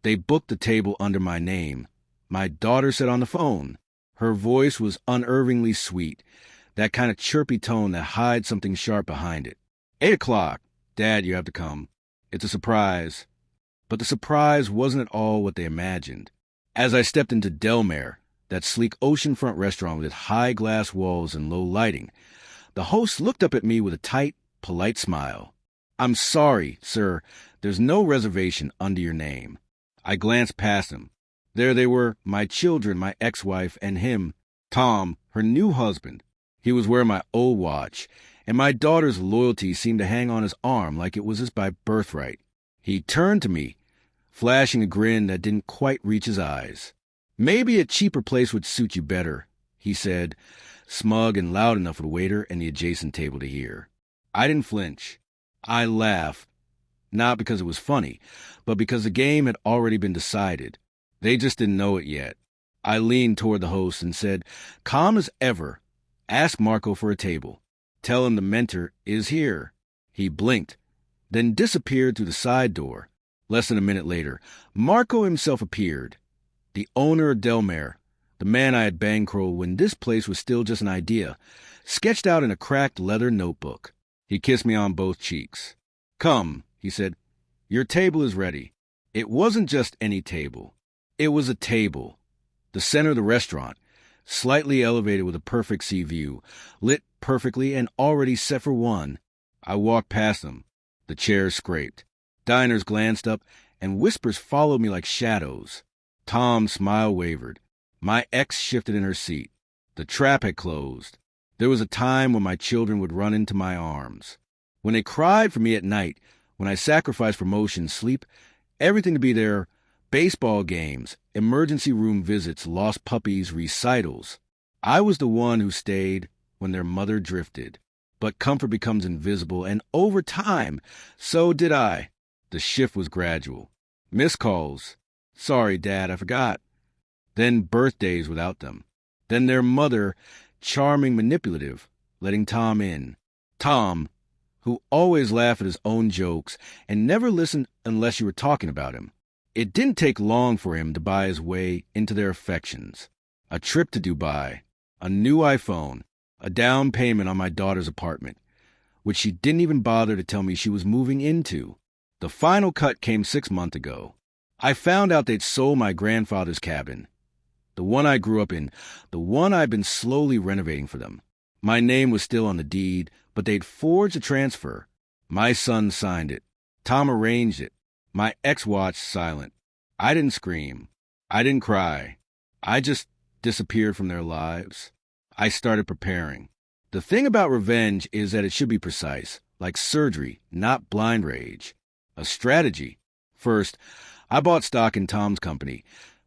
They booked the table under my name. My daughter said on the phone. Her voice was unnervingly sweet, that kind of chirpy tone that hides something sharp behind it. 8 o'clock. Dad, you have to come. It's a surprise. But the surprise wasn't at all what they imagined. As I stepped into Delmare, that sleek oceanfront restaurant with high glass walls and low lighting, the host looked up at me with a tight, polite smile. I'm sorry, sir. There's no reservation under your name. I glanced past him. There they were, my children, my ex-wife, and him, Tom, her new husband. He was wearing my old watch, and my daughter's loyalty seemed to hang on his arm like it was his by birthright. He turned to me, flashing a grin that didn't quite reach his eyes. Maybe a cheaper place would suit you better, he said, smug and loud enough for the waiter and the adjacent table to hear. I didn't flinch. I laughed, not because it was funny, but because the game had already been decided. They just didn't know it yet. I leaned toward the host and said, calm as ever, ask Marco for a table. Tell him the mentor is here. He blinked, then disappeared through the side door. Less than a minute later, Marco himself appeared. The owner of Delmare, the man I had bankrolled when this place was still just an idea, sketched out in a cracked leather notebook. He kissed me on both cheeks. Come, he said, your table is ready. It wasn't just any table. It was a table, the center of the restaurant, slightly elevated with a perfect sea view, lit perfectly and already set for one. I walked past them. The chairs scraped. Diners glanced up, and whispers followed me like shadows. Tom's smile wavered. My ex shifted in her seat. The trap had closed. There was a time when my children would run into my arms. When they cried for me at night, when I sacrificed promotion, sleep, everything to be there, baseball games, emergency room visits, lost puppies, recitals. I was the one who stayed when their mother drifted. But comfort becomes invisible, and over time, so did I. The shift was gradual. Missed calls. Sorry, Dad, I forgot. Then birthdays without them. Then their mother, charming, manipulative, letting Tom in. Tom, who always laughed at his own jokes and never listened unless you were talking about him. It didn't take long for him to buy his way into their affections. A trip to Dubai, a new iPhone, a down payment on my daughter's apartment, which she didn't even bother to tell me she was moving into. The final cut came 6 months ago. I found out they'd sold my grandfather's cabin, the one I grew up in, the one I'd been slowly renovating for them. My name was still on the deed, but they'd forged a transfer. My son signed it. Tom arranged it. My ex watched silent. I didn't scream. I didn't cry. I just disappeared from their lives. I started preparing. The thing about revenge is that it should be precise, like surgery, not blind rage. A strategy. First, I bought stock in Tom's company,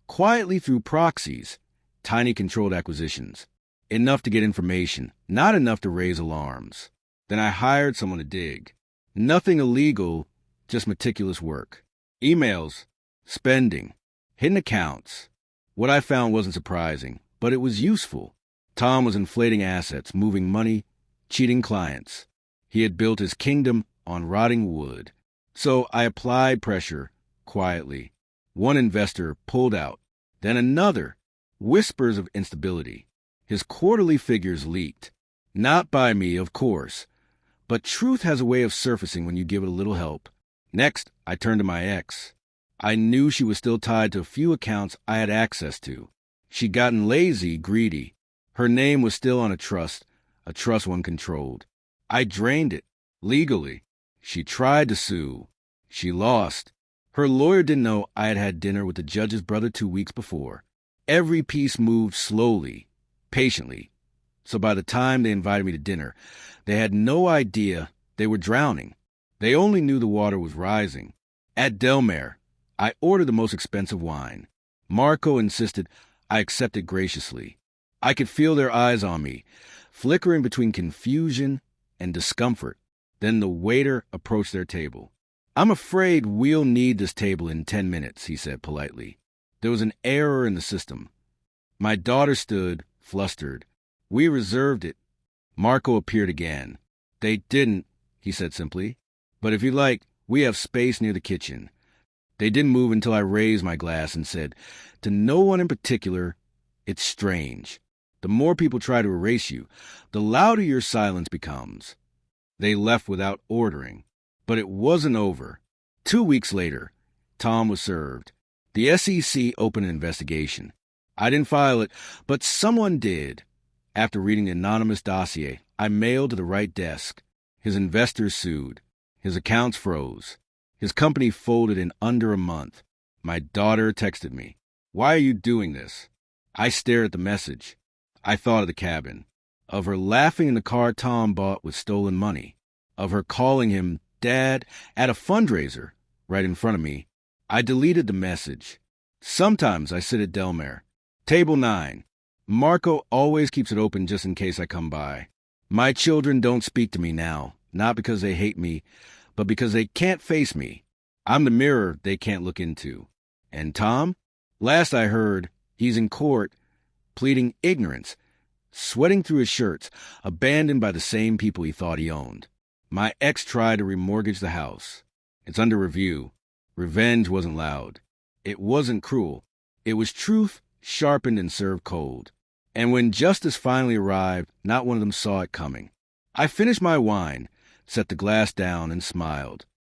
quietly through proxies, tiny controlled acquisitions. Enough to get information, not enough to raise alarms. Then I hired someone to dig. Nothing illegal, just meticulous work. Emails, spending, hidden accounts. What I found wasn't surprising, but it was useful. Tom was inflating assets, moving money, cheating clients. He had built his kingdom on rotting wood. So I applied pressure, quietly. One investor pulled out, then another. Whispers of instability. His quarterly figures leaked. Not by me, of course. But truth has a way of surfacing when you give it a little help. Next, I turned to my ex. I knew she was still tied to a few accounts I had access to. She'd gotten lazy, greedy. Her name was still on a trust one controlled. I drained it, legally. She tried to sue. She lost. Her lawyer didn't know I had had dinner with the judge's brother 2 weeks before. Every piece moved slowly, patiently. So by the time they invited me to dinner, they had no idea they were drowning. They only knew the water was rising. At Delmare, I ordered the most expensive wine. Marco insisted I accept it graciously. I could feel their eyes on me, flickering between confusion and discomfort. Then the waiter approached their table. I'm afraid we'll need this table in 10 minutes, he said politely. There was an error in the system. My daughter stood, flustered. We reserved it. Marco appeared again. They didn't, he said simply. But if you like, we have space near the kitchen. They didn't move until I raised my glass and said, "To no one in particular, it's strange. The more people try to erase you, the louder your silence becomes." They left without ordering. But it wasn't over. 2 weeks later, Tom was served. The SEC opened an investigation. I didn't file it, but someone did. After reading the anonymous dossier, I mailed to the right desk. His investors sued. His accounts froze. His company folded in under a month. My daughter texted me, "Why are you doing this?" I stared at the message. I thought of the cabin, of her laughing in the car Tom bought with stolen money, of her calling him Dad at a fundraiser right in front of me. I deleted the message. Sometimes I sit at Delmare. Table 9. Marco always keeps it open just in case I come by. My children don't speak to me now, not because they hate me, but because they can't face me. I'm the mirror they can't look into. And Tom? Last I heard, he's in court, pleading ignorance, sweating through his shirts, abandoned by the same people he thought he owned. My ex tried to remortgage the house. It's under review. Revenge wasn't loud. It wasn't cruel. It was truth sharpened and served cold. And when justice finally arrived, not one of them saw it coming. I finished my wine, set the glass down, and smiled.